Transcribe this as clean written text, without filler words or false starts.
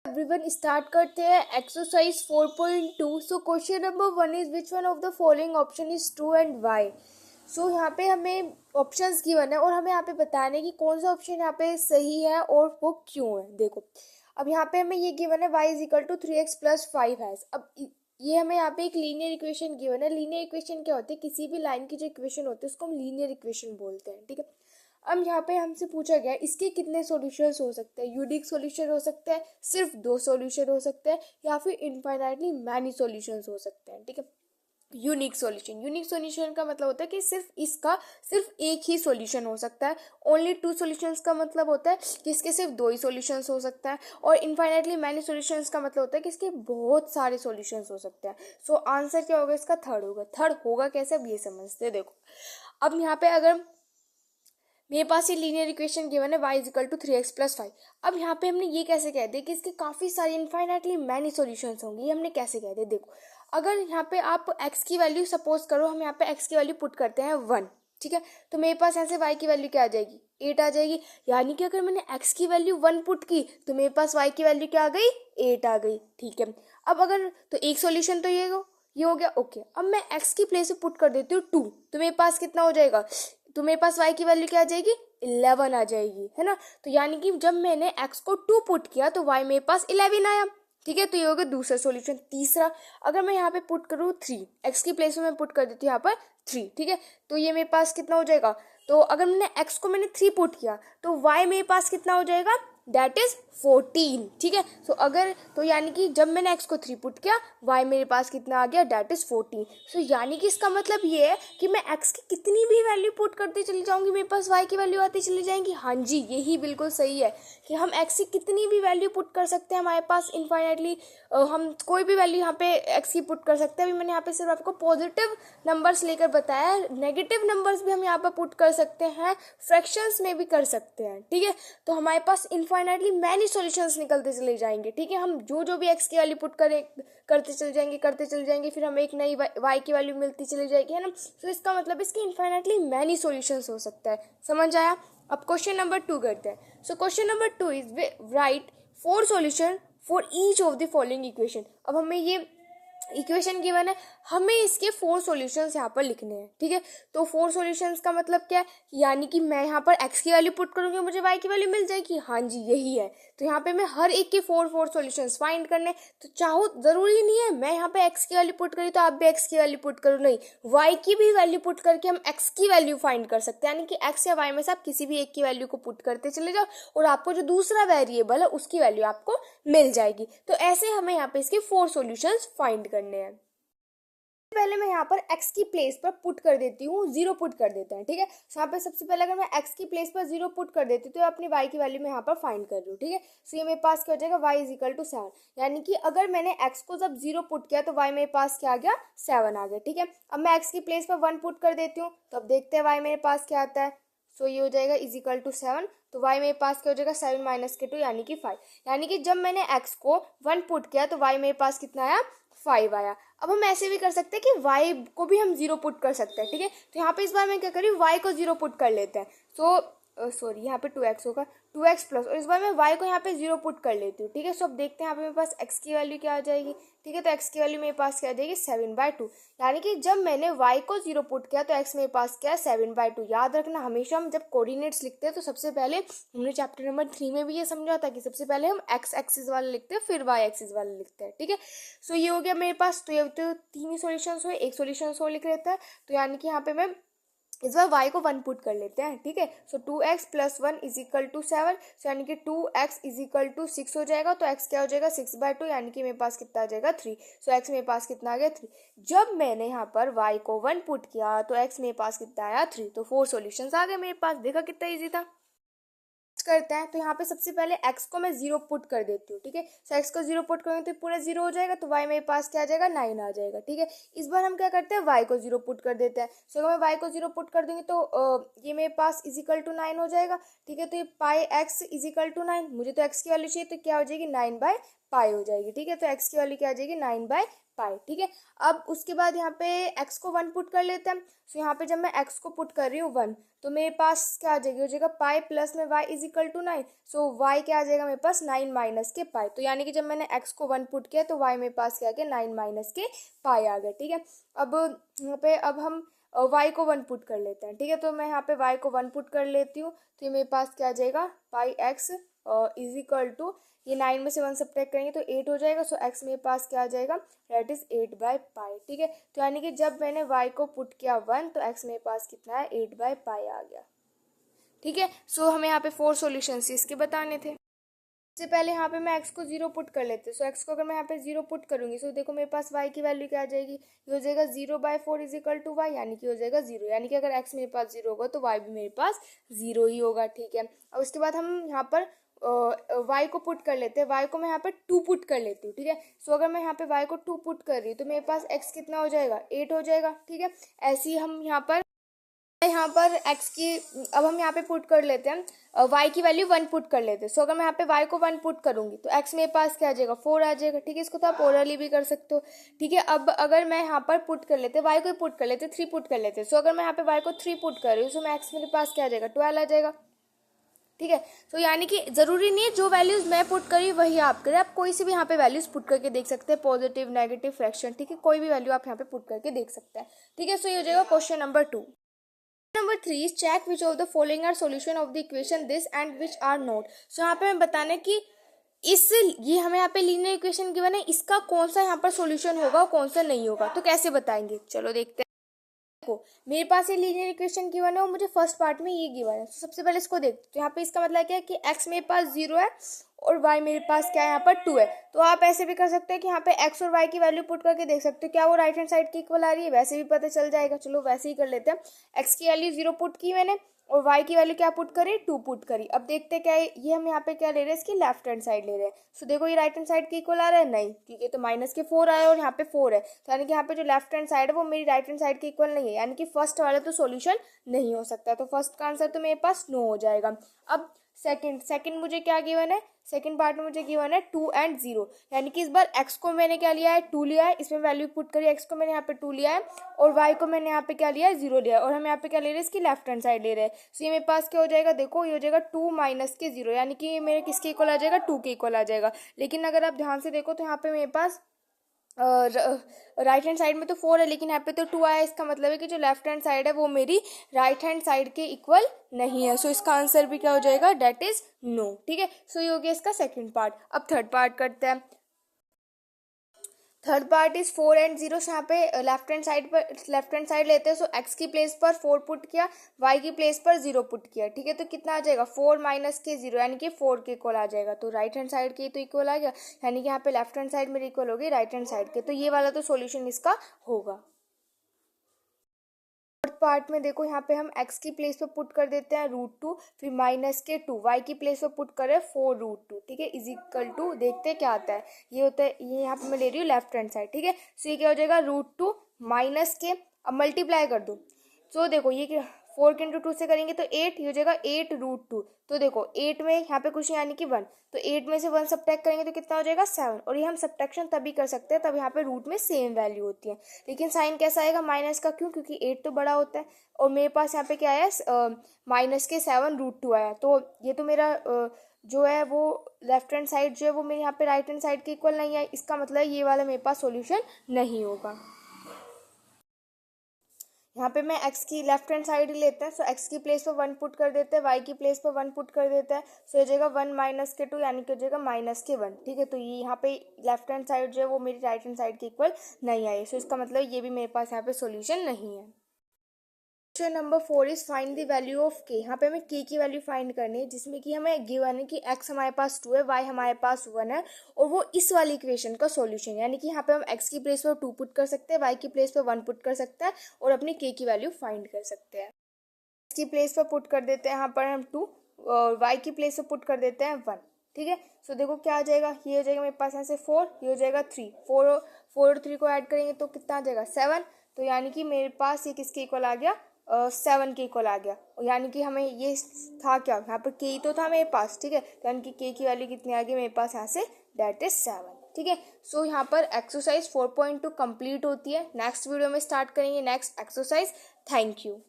Everyone start करते हैं exercise 4.2। So question number 1 is which one of the following option is true and why. So यहाँ पे हमें options given है और हमें यहाँ पे बताना है कि कौन सा ऑप्शन यहाँ पे सही है और वो क्यों है। देखो अब यहाँ पे हमें ये गिवन है y is equal to 3x+5 है। अब ये हमें यहाँ पे एक लीनियर इक्वेशन गिवन है। लीनियर इक्वेशन क्या होती है, किसी भी लाइन की जो इक्वेशन होती है उसको हम लीनियर इक्वेशन बोलते हैं। ठीक है, अब यहाँ पे हमसे पूछा गया इसके कितने सॉल्यूशंस हो सकते हैं। यूनिक सॉल्यूशन हो सकता है, सिर्फ 2 सॉल्यूशन हो सकते हैं, या फिर इनफाइनाइटली मैनी सॉल्यूशंस हो सकते हैं। ठीक है, यूनिक सॉल्यूशन का मतलब होता है कि सिर्फ एक ही सॉल्यूशन हो सकता है। ओनली 2 सॉल्यूशंस का मतलब होता है कि इसके सिर्फ 2 ही सॉल्यूशंस हो सकता है। और इनफाइनाइटली मैनी सॉल्यूशंस का मतलब होता है कि इसके बहुत सारे सॉल्यूशंस हो सकते हैं। सो आंसर क्या होगा इसका? थर्ड होगा कैसे, अब ये समझते हैं। देखो अब यहाँ पे अगर मेरे पास ये लीनियर इक्वेशन गिवन है y is equal to 3x+5। अब यहाँ पे हमने ये कैसे कह दिया कि इसके काफ़ी सारे इनफाइनाइटली मैनी सॉल्यूशंस होंगे। ये हमने कैसे कह दिया? देखो अगर यहाँ पे आप x की वैल्यू सपोज करो, हम यहाँ पे x की वैल्यू पुट करते हैं 1। ठीक है, तो मेरे पास ऐसे y की वैल्यू क्या आ जाएगी? 8 आ जाएगी। यानी कि अगर मैंने x की वैल्यू 1 पुट की तो मेरे पास y की वैल्यू क्या आ गई? 8 आ गई। ठीक है, अब अगर तो एक सॉल्यूशन तो ये हो गया। ओके, अब मैं x की प्लेस पे पुट कर देती हूँ 2, तो मेरे पास कितना हो जाएगा? तो मेरे पास y की वैल्यू क्या आ जाएगी? 11 आ जाएगी, है ना। तो यानी कि जब मैंने x को 2 पुट किया तो y मेरे पास 11 आया। ठीक है, तो ये हो गया दूसरा सॉल्यूशन। तीसरा, अगर मैं यहाँ पे पुट करूँ 3, x की प्लेस में मैं पुट कर देती हूँ यहाँ पर 3। ठीक है, तो ये मेरे पास कितना हो जाएगा? तो अगर मैंने x को 3 पुट किया तो y मेरे पास कितना हो जाएगा? That is 14। ठीक है, सो अगर तो यानी कि जब मैंने x को 3 पुट किया y मेरे पास कितना आ गया? That is 14। सो यानी कि इसका मतलब ये है कि मैं x की कितनी भी वैल्यू पुट करती चली जाऊंगी मेरे पास y की वैल्यू आती चली जाएंगी। हाँ जी, यही बिल्कुल सही है कि हम x की कितनी भी वैल्यू पुट कर सकते हैं हमारे पास इनफाइनाइटली। हम कोई भी वैल्यू यहाँ पे x की पुट कर सकते हैं। अभी मैंने यहाँ पे सिर्फ आपको पॉजिटिव नंबर्स लेकर बताया, नेगेटिव नंबर्स भी हम यहाँ पर पुट कर सकते हैं, फ्रैक्शंस में भी कर सकते हैं। ठीक है, तो हमारे पास इनफाइनाइटली मैनी सॉल्यूशंस निकलते चले जाएंगे। ठीक है, हम जो भी x की वैल्यू पुट करते चले जाएंगे, फिर हमें एक नई y की वैल्यू मिलती चली जाएगी, है ना। तो इसका मतलब इसके इनफाइनाइटली मैनी सॉल्यूशंस हो सकता है। समझ आया? अब क्वेश्चन नंबर 2 करते हैं। सो question number 2 is right 4 solution for each of the following equation. अब हमें ये इक्वेशन गिवन है, हमें इसके 4 सॉल्यूशंस यहाँ पर लिखने हैं। ठीक है, तो 4 सॉल्यूशंस का मतलब क्या है? यानी कि मैं यहाँ पर x की वैल्यू पुट करूँगी, मुझे y की वैल्यू मिल जाएगी। हाँ जी, यही है। तो यहाँ पे मैं हर एक के 4 सॉल्यूशंस फाइंड करने, तो चाहो जरूरी नहीं है मैं यहाँ पे x की वैल्यू पुट करी तो आप भी x की वैल्यू पुट करो, नहीं, y की भी वैल्यू पुट करके हम x की वैल्यू फाइंड कर सकते हैं। यानी कि x या y में से आप किसी भी एक की वैल्यू को पुट करते चले जाओ और आपको जो दूसरा वेरिएबल है उसकी वैल्यू आपको मिल जाएगी। तो ऐसे हमें यहाँ पे इसके 4 सॉल्यूशंस फाइंड करने हैं। पहले मैं यहाँ पर x की प्लेस पर पुट कर देती हूँ, 0 पुट कर देते हैं। ठीक है, यहाँ पे सबसे पहले अगर मैं x की प्लेस पर 0 पुट कर देती हूँ तो अपनी y की वैल्यू मैं यहाँ पर फाइंड कर रही हूँ। ठीक है, सो ये मेरे पास क्या हो जाएगा? y is equal to 7। यानी कि अगर मैंने x को जब 0 पुट किया तो y मेरे पास क्या आ गया? 7 आ गया। ठीक है, अब मैं x की प्लेस पर 1 पुट कर देती हूँ तो अब देखते हैं y मेरे पास क्या आता है। सो ये हो जाएगा इज इक्वल टू 7। तो y मेरे पास क्या हो जाएगा? 7 माइनस के 2 यानी कि 5। यानी कि जब मैंने x को 1 पुट किया तो y मेरे पास कितना आया? 5 आया। अब हम ऐसे भी कर सकते हैं कि y को भी हम 0 पुट कर सकते हैं। ठीक है, तो यहाँ पे इस बार मैं क्या करी, y को 0 पुट कर लेते हैं। सो सॉरी, यहाँ पे 2x होगा, 2x प्लस, और इस बार मैं y को यहाँ पे 0 पुट कर लेती हूँ। ठीक है, सो अब देखते हैं यहाँ पे मेरे पास x की वैल्यू क्या आ जाएगी। ठीक है, तो x की वैल्यू मेरे पास क्या आ जाएगी? 7/2। यानी कि जब मैंने y को 0 पुट किया तो x मेरे पास क्या है? 7/2। याद रखना, हमेशा हम जब कोऑर्डिनेट्स लिखते हैं तो सबसे पहले हमने चैप्टर नंबर 3 में भी ये समझा था कि सबसे पहले हम x एक्सिस वाले लिखते हैं फिर y एक्सिस वाले लिखते हैं। ठीक है, सो ये हो गया मेरे पास। तो ये तो 3 ही सॉल्यूशंस हुए, एक सॉल्यूशन और लिख लेता है। तो यानी कि यहाँ पे मैं इस बार y को 1 पुट कर लेते हैं। ठीक है, so 2x plus 1 is equal to 7। So यानी कि 2x इज इक्वल टू 6 हो जाएगा। तो x क्या हो जाएगा? 6/2। यानी कि मेरे पास कितना आ जाएगा? 3। सो x मेरे पास कितना आ गया? 3। जब मैंने यहाँ पर y को 1 पुट किया तो x मेरे पास कितना आया? 3। तो 4 सॉल्यूशंस आ गए मेरे पास। देखा कितना इजी था। करते हैं तो यहाँ पे सबसे पहले x को मैं 0 पुट कर देती हूँ। ठीक है, सो x को 0 पुट करूँगी तो पूरा 0 हो जाएगा। तो y मेरे पास क्या आ जाएगा? 9 आ जाएगा। ठीक है, इस बार हम क्या करते हैं? y को 0 पुट कर देते हैं। सो अगर मैं y को 0 पुट कर दूंगी तो ये मेरे पास इजिकल टू 9 हो जाएगा। ठीक है, तो ये पाई x इजिकल टू 9, मुझे तो x की वैल्यू चाहिए तो क्या हो जाएगी? 9/π हो जाएगी। ठीक है, तो x की वैल्यू क्या आ जाएगी? 9/π पाई, ठीक है। अब उसके बाद यहाँ पे x को 1 पुट कर लेते हैं। सो यहाँ पे जब मैं x को पुट कर रही हूँ 1, तो मेरे पास क्या आ जाएगी, हो जाएगा पाई प्लस में y is equal to 9। So y क्या आ जाएगा मेरे पास, 9 माइनस के पाई। तो यानी कि जब मैंने x को 1 पुट किया तो y मेरे पास क्या आ गया, 9 माइनस के पाई आ गया, ठीक है। अब यहाँ पे अब हम y को 1 पुट कर लेते हैं, ठीक है। तो मैं यहाँ पे y को 1 पुट कर लेती हूँ, तो ये मेरे पास क्या आ जाएगा, पाई x इज इक्वल टू, ये 9 में से 1 सब्ट्रैक्ट करेंगे तो 8 हो जाएगा। सो x मेरे पास क्या आ जाएगा, दैट इज 8/पाई, ठीक है। तो यानी कि जब मैंने y को पुट किया 1 तो x मेरे पास कितना है, 8/पाई आ गया, ठीक है। सो हमें यहाँ पे 4 सॉल्यूशंस इसके बताने थे। सबसे पहले यहाँ पे मैं x को 0 पुट कर लेते हैं। सो x को अगर मैं यहाँ पे 0 पुट करूंगी, सो देखो मेरे पास y की वैल्यू क्या आ जाएगी, ये हो जाएगा 0/4 इज इक्वल टू y, यानी कि हो जाएगा 0। यानी कि अगर x मेरे पास 0 होगा तो y भी मेरे पास 0 ही होगा, ठीक है। और उसके बाद हम यहाँ पर y को पुट कर लेते हैं। y को मैं यहाँ पे 2 पुट कर लेती हूँ, ठीक है। सो अगर मैं यहाँ पे y को 2 पुट कर रही हूँ तो मेरे पास x कितना हो जाएगा, 8 हो जाएगा, ठीक है। ऐसे ही हम यहाँ पर x की, अब हम यहाँ पे पुट कर लेते हैं y की वैल्यू 1 पुट कर लेते हैं। सो अगर मैं यहाँ पे y को 1 पुट करूंगी तो x मेरे पास क्या आ जाएगा, 4 आ जाएगा, ठीक है। इसको तो आप ओरली भी कर सकते हो, ठीक है। अब अगर मैं यहाँ पर पुट कर लेते y को पुट कर लेते 3 पुट कर लेते। सो अगर मैं यहाँ पे y को 3 पुट कर रही हूँ, सो मैं x मेरे पास क्या आ जाएगा, 12 आ जाएगा, ठीक है। तो यानी कि जरूरी नहीं है जो वैल्यूज मैं पुट करी वही आप करें, आप कोई सी भी यहाँ पे वैल्यूज पुट करके देख सकते हैं, पॉजिटिव, नेगेटिव, फ्रैक्शन, ठीक है। कोई भी वैल्यू आप यहाँ पे पुट करके देख सकते हैं, ठीक है। सो ये हो जाएगा question number 2। Number 3 is check which of the following are solution of the equation this and which are not। सो यहाँ पे हमें बताना है कि ये हमें यहाँ पे लीनियर इक्वेशन गिवन है, इसका कौन सा यहाँ पर सॉल्यूशन होगा और कौन सा नहीं होगा। तो कैसे बताएंगे, चलो देखते हैं। देखो मेरे पास ये लीनियर इक्वेशन गिवन है और मुझे फर्स्ट पार्ट में ये गिवन है। तो सबसे पहले इसको देखते हैं। तो यहाँ पे इसका मतलब क्या है कि x मेरे पास 0 है और y मेरे पास क्या है, यहाँ पर 2 है। तो आप ऐसे भी कर सकते हैं कि यहाँ पे x और y की वैल्यू पुट करके देख सकते हो क्या वो राइट हैंड साइड की इक्वल आ रही है, वैसे भी पता चल जाएगा। चलो वैसे ही कर लेते हैं। x की वैल्यू 0 पुट की मैंने और y की वैल्यू क्या पुट करी, 2 पुट करी। अब देखते हैं क्या है, ये हम यहाँ पे क्या ले रहे हैं, इसकी लेफ्ट हैंड साइड ले रहे हैं। सो देखो ये राइट हैंड साइड की इक्वल आ रहा है, नहीं, क्योंकि तो माइनस के 4 आया और यहाँ पे 4 है। तो यानी कि यहाँ पे जो लेफ्ट हैंड साइड है वो मेरी राइट हैंड साइड की इक्वल नहीं है, यानी कि फर्स्ट वाला तो सॉल्यूशन नहीं हो सकता। तो फर्स्ट का आंसर तो मेरे पास नो हो जाएगा। अब सेकंड मुझे क्या गिवन है, सेकंड पार्ट में मुझे गिवन है 2 and 0, यानी कि इस बार x को मैंने क्या लिया है, 2 लिया है, इसमें वैल्यू पुट करी, x को मैंने यहाँ पे 2 लिया है और y को मैंने यहाँ पे क्या लिया है, 0 लिया है। और हम यहाँ पे क्या ले रहे हैं, इसकी लेफ्ट हैंड साइड ले रहे हैं। सो ये मेरे पास क्या हो जाएगा, देखो ये हो जाएगा 2 माइनस के 0, यानी कि ये मेरे किसके इक्वल आ जाएगा, 2 के इक्वल आ जाएगा। लेकिन अगर आप ध्यान से देखो तो यहाँ पे मेरे पास राइट हैंड साइड में तो 4 है लेकिन यहाँ पे तो 2 आया। इसका मतलब है कि जो लेफ्ट हैंड साइड है वो मेरी राइट हैंड साइड के इक्वल नहीं है। सो इसका आंसर भी क्या हो जाएगा, डेट इज नो, ठीक है। सो ये हो गया इसका सेकंड पार्ट। अब थर्ड पार्ट करते हैं। Third part is 4 and 0। यहाँ पे लेफ्ट हैंड साइड लेते हैं। सो x की प्लेस पर 4 पुट किया, y की प्लेस पर 0 पुट किया, ठीक है। तो कितना आ जाएगा, 4 माइनस के 0, यानी कि 4 के इक्वल आ जाएगा। तो राइट हैंड साइड के तो इक्वल आ गया, यानी कि यहाँ पे लेफ्ट हैंड साइड मेरी इक्वल होगी राइट हैंड साइड के। तो ये वाला तो सॉल्यूशन इसका होगा। पार्ट में देखो यहाँ पे हम x की प्लेस पे पुट कर देते हैं √2, फिर माइनस के 2, y की प्लेस पे पुट करें 4√2, ठीक है, इज इक्वल टू, देखते हैं क्या आता है। ये होता है, ये यहाँ पे मैं ले रही हूँ लेफ्ट हैंड साइड, ठीक है। सो ये क्या हो जाएगा, √2 माइनस के, अब मल्टीप्लाई कर दो। सो देखो ये 4 के इंटू 2 से करेंगे तो 8, ये हो जाएगा 8√2। तो देखो 8 में यहाँ पे कुछ यानी कि 1, तो 8 में से 1 सब्ट्रैक्ट करेंगे तो कितना हो जाएगा, 7। और ये हम सब्ट्रैक्शन तभी कर सकते हैं तब यहाँ पे रूट में सेम वैल्यू होती है। लेकिन साइन कैसा आएगा, माइनस का, क्यों, क्योंकि 8 तो बड़ा होता है और मेरे पास यहाँ पे क्या आया, माइनस के 7√2 आया। तो ये तो मेरा जो है वो लेफ्ट हैंड साइड जो है वो मेरे यहाँ पे राइट हैंड साइड के इक्वल नहीं है। इसका मतलब ये वाला मेरे पास सोल्यूशन नहीं होगा। यहाँ पे मैं x की लेफ्ट हैंड साइड ही लेते हैं। सो x की प्लेस पर 1 पुट कर देते हैं, y की प्लेस पर 1 पुट कर देते हैं। सो हो जाएगा 1 माइनस के 2, यानी कि हो जाएगा माइनस के 1, ठीक है। तो ये यहाँ पे लेफ्ट हैंड साइड जो है वो मेरी राइट हैंड साइड के इक्वल नहीं आई। सो इसका मतलब ये भी मेरे पास यहाँ पे सोल्यूशन नहीं है। Question number 4 is find the value of k। यहाँ पे हमें k की वैल्यू फाइंड करनी है, जिसमें कि हमें गिवन है कि x हमारे पास 2 है, y हमारे पास 1 है और वो इस वाली इक्वेशन का सॉल्यूशन, यानी कि यहाँ पे हम x की प्लेस पर 2 पुट कर सकते हैं, y की प्लेस पर 1 पुट कर सकते हैं और अपनी k की वैल्यू फाइंड कर सकते हैं। x की प्लेस पर पुट कर देते हैं यहाँ पर हम 2 और y की प्लेस पर पुट कर देते हैं 1, ठीक है। सो देखो क्या आ जाएगा, ये हो जाएगा मेरे पास यहाँ से 4, ये हो जाएगा 3, 4 और 3 को ऐड करेंगे तो कितना आ जाएगा, 7। तो यानी कि मेरे पास ये किसके इक्वल आ गया, 7 के इक्वल आ गया। यानी कि हमें ये था क्या, यहाँ पर k तो था मेरे पास, ठीक है। यानी कि k की वैल्यू कितनी आ गई मेरे पास यहाँ से, दैट इज 7। ठीक है। सो यहाँ पर एक्सरसाइज 4.2 कंप्लीट होती है। नेक्स्ट वीडियो में स्टार्ट करेंगे नेक्स्ट एक्सरसाइज। Thank you.